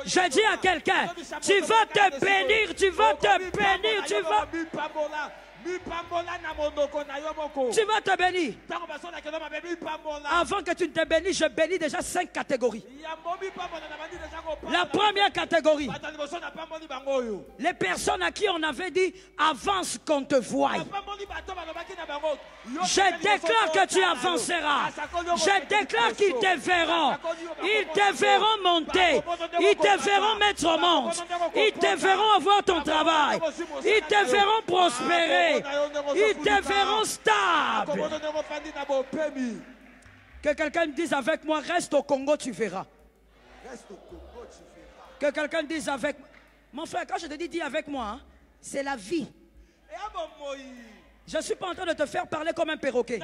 Je dis à quelqu'un, tu vas te bénir, tu vas te bénir, tu vas te bénir. Avant que tu ne te bénisses, je bénis déjà 5 catégories. La première catégorie, les personnes à qui on avait dit avance qu'on te voie. Je déclare que tu avanceras. Je déclare qu'ils te verront. Ils te verront monter. Ils te verront mettre au monde. Ils te verront avoir ton travail. Ils te verront prospérer. Ils te verront stable. Que quelqu'un dise avec moi, reste au Congo, tu verras. Que quelqu'un dise avec moi. Mon frère, quand je te dis avec moi, hein, c'est la vie. Je ne suis pas en train de te faire parler comme un perroquet.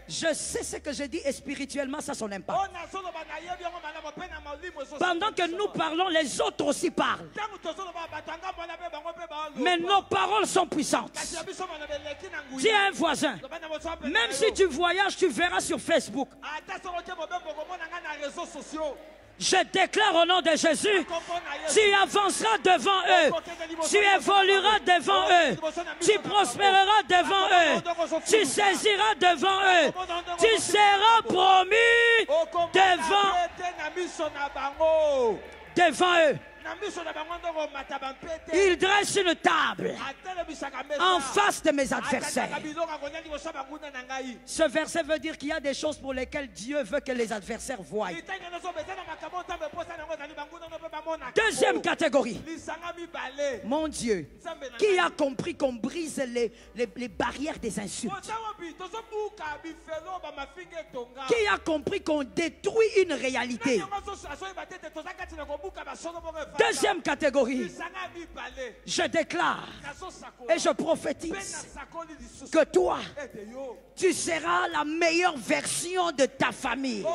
Je sais ce que je dis et spirituellement, ça a son impact. Pendant que nous parlons, les autres aussi parlent. Mais nos paroles sont puissantes. Dis à un voisin, même si tu voyages, tu verras sur Facebook. Je déclare au nom de Jésus, tu avanceras devant eux, tu évolueras devant eux, tu prospéreras devant eux, tu saisiras devant eux, tu seras promu devant eux. Il dresse une table en face de mes adversaires. Ce verset veut dire qu'il y a des choses pour lesquelles Dieu veut que les adversaires voient. Deuxième catégorie. Mon Dieu, qui a compris qu'on brise les barrières des insultes? Qui a compris qu'on détruit une réalité? Deuxième catégorie. Je déclare et je prophétise que toi, tu seras la meilleure version de ta famille.